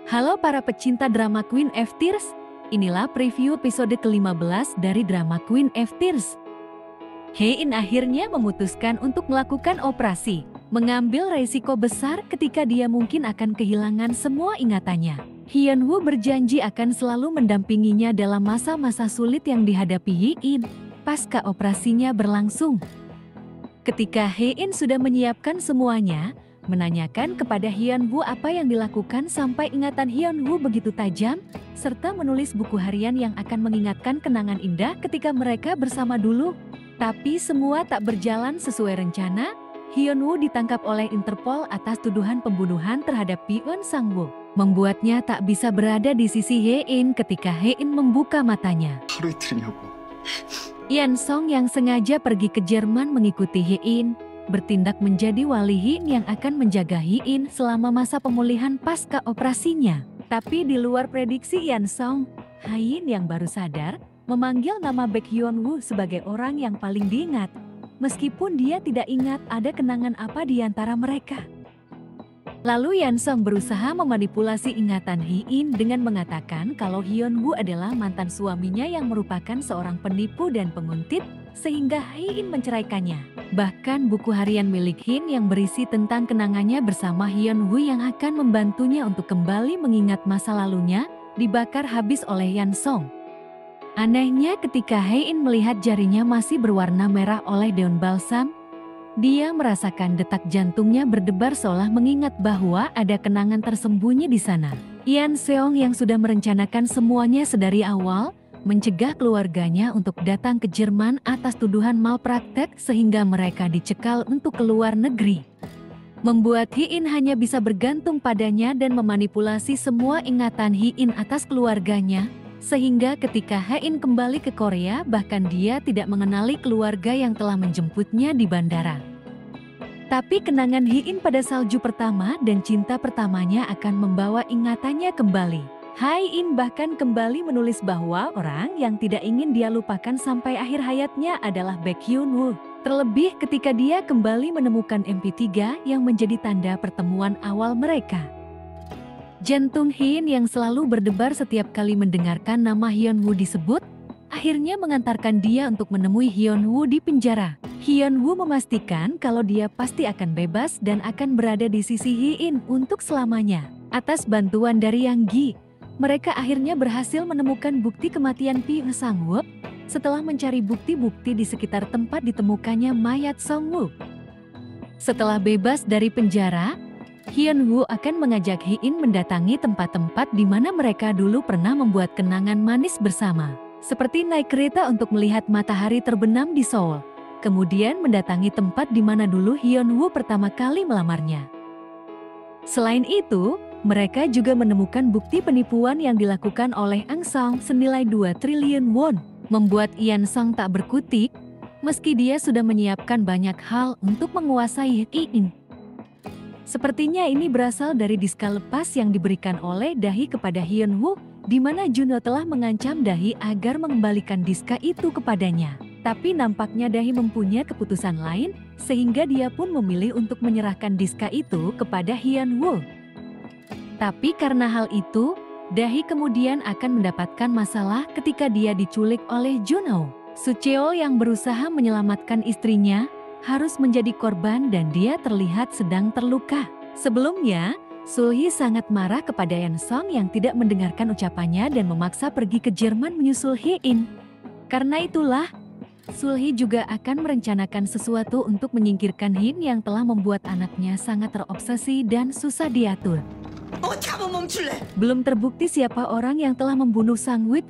Halo para pecinta drama Queen of Tears, inilah preview episode ke-15 dari drama Queen of Tears. Hae-in akhirnya memutuskan untuk melakukan operasi, mengambil resiko besar ketika dia mungkin akan kehilangan semua ingatannya. Hyun-woo berjanji akan selalu mendampinginya dalam masa-masa sulit yang dihadapi Hae-in pasca operasinya berlangsung. Ketika Hae-in sudah menyiapkan semuanya, menanyakan kepada Hyun-woo apa yang dilakukan sampai ingatan Hyun-woo begitu tajam, serta menulis buku harian yang akan mengingatkan kenangan indah ketika mereka bersama dulu. Tapi semua tak berjalan sesuai rencana. Hyun-woo ditangkap oleh Interpol atas tuduhan pembunuhan terhadap Byun Sang-woo, membuatnya tak bisa berada di sisi Hae-in ketika Hae-in membuka matanya. 하루 이틀이냐고. Yan Song yang sengaja pergi ke Jerman mengikuti Hae-in, bertindak menjadi wali Hae-in yang akan menjaga Hae-in selama masa pemulihan pasca operasinya. Tapi di luar prediksi Yan Song, Hae-in yang baru sadar memanggil nama Baek Hyun-woo sebagai orang yang paling diingat, meskipun dia tidak ingat ada kenangan apa di antara mereka. Lalu Yan Song berusaha memanipulasi ingatan Hae-in dengan mengatakan kalau Hyun-woo adalah mantan suaminya yang merupakan seorang penipu dan penguntit, sehingga Hae-in menceraikannya. Bahkan buku harian milik Hae-in yang berisi tentang kenangannya bersama Hyun-woo yang akan membantunya untuk kembali mengingat masa lalunya, dibakar habis oleh Yan Song. Anehnya ketika Hae-in melihat jarinya masih berwarna merah oleh daun balsam, dia merasakan detak jantungnya berdebar seolah mengingat bahwa ada kenangan tersembunyi di sana. Yan Seong yang sudah merencanakan semuanya sedari awal, mencegah keluarganya untuk datang ke Jerman atas tuduhan malpraktek sehingga mereka dicekal untuk keluar negeri. Membuat Hae-in hanya bisa bergantung padanya dan memanipulasi semua ingatan Hae-in atas keluarganya, sehingga ketika Hae-in kembali ke Korea bahkan dia tidak mengenali keluarga yang telah menjemputnya di bandara. Tapi kenangan Hae-in pada salju pertama dan cinta pertamanya akan membawa ingatannya kembali. Hae-in bahkan kembali menulis bahwa orang yang tidak ingin dia lupakan sampai akhir hayatnya adalah Baek Hyun-woo. Terlebih ketika dia kembali menemukan MP3 yang menjadi tanda pertemuan awal mereka. Jantung Hae-in yang selalu berdebar setiap kali mendengarkan nama Hyun-woo disebut, akhirnya mengantarkan dia untuk menemui Hyun-woo di penjara. Hyun-woo memastikan kalau dia pasti akan bebas dan akan berada di sisi Hae-in untuk selamanya. Atas bantuan dari Yang Gi, mereka akhirnya berhasil menemukan bukti kematian Byun Sang-woo setelah mencari bukti-bukti di sekitar tempat ditemukannya mayat Sang-woo. Setelah bebas dari penjara, Hyun-woo akan mengajak Hae-in mendatangi tempat-tempat di mana mereka dulu pernah membuat kenangan manis bersama. Seperti naik kereta untuk melihat matahari terbenam di Seoul, kemudian mendatangi tempat di mana dulu Hyun-woo pertama kali melamarnya. Selain itu, mereka juga menemukan bukti penipuan yang dilakukan oleh Ang Song senilai 2 triliun won, membuat Yan Song tak berkutik, meski dia sudah menyiapkan banyak hal untuk menguasai Hae-in. Sepertinya ini berasal dari diska lepas yang diberikan oleh Dahi kepada Hyun-woo, di mana Juno telah mengancam Dahi agar mengembalikan diska itu kepadanya. Tapi nampaknya Dahi mempunyai keputusan lain, sehingga dia pun memilih untuk menyerahkan diska itu kepada Hyun-woo. Tapi karena hal itu, Dahi kemudian akan mendapatkan masalah ketika dia diculik oleh Juno. Sucheol yang berusaha menyelamatkan istrinya, harus menjadi korban dan dia terlihat sedang terluka. Sebelumnya, Sul-hee sangat marah kepada Yan Song yang tidak mendengarkan ucapannya dan memaksa pergi ke Jerman menyusul Hae-in. Karena itulah, Sul-hee juga akan merencanakan sesuatu untuk menyingkirkan Hae-in yang telah membuat anaknya sangat terobsesi dan susah diatur. Belum terbukti siapa orang yang telah membunuh Sang-woo,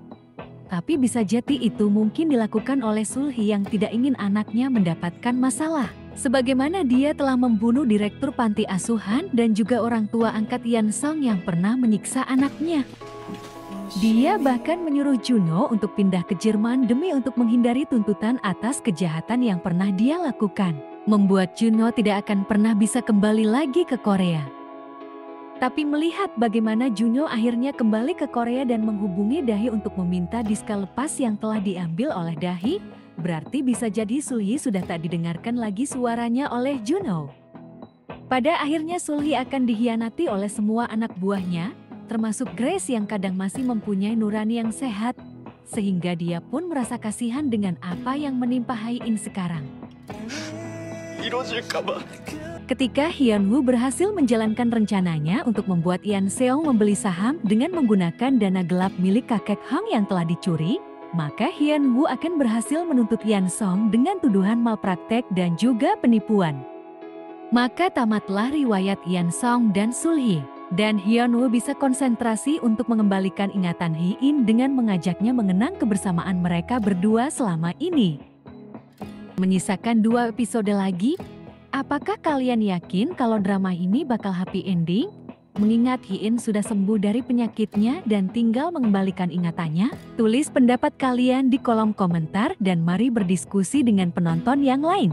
tapi bisa jadi itu mungkin dilakukan oleh Sul-hee yang tidak ingin anaknya mendapatkan masalah. Sebagaimana dia telah membunuh direktur panti asuhan dan juga orang tua angkat Yan Song yang pernah menyiksa anaknya. Dia bahkan menyuruh Juno untuk pindah ke Jerman demi untuk menghindari tuntutan atas kejahatan yang pernah dia lakukan. Membuat Juno tidak akan pernah bisa kembali lagi ke Korea. Tapi melihat bagaimana Juno akhirnya kembali ke Korea dan menghubungi Dahi untuk meminta diska lepas yang telah diambil oleh Dahi, berarti bisa jadi Sul-hee sudah tak didengarkan lagi suaranya oleh Juno. Pada akhirnya Sul-hee akan dikhianati oleh semua anak buahnya, termasuk Grace yang kadang masih mempunyai nurani yang sehat, sehingga dia pun merasa kasihan dengan apa yang menimpa Hye-in sekarang. Ketika Hyun-woo berhasil menjalankan rencananya untuk membuat Ian Seong membeli saham dengan menggunakan dana gelap milik kakek Hang yang telah dicuri, maka Hyun-woo akan berhasil menuntut Ian Seong dengan tuduhan malpraktek dan juga penipuan. Maka tamatlah riwayat Ian Seong dan Sul-hee, dan Hyun-woo bisa konsentrasi untuk mengembalikan ingatan Hye-in dengan mengajaknya mengenang kebersamaan mereka berdua selama ini. Menyisakan 2 episode lagi. Apakah kalian yakin kalau drama ini bakal happy ending? Mengingat Hye-in sudah sembuh dari penyakitnya dan tinggal mengembalikan ingatannya? Tulis pendapat kalian di kolom komentar dan mari berdiskusi dengan penonton yang lain.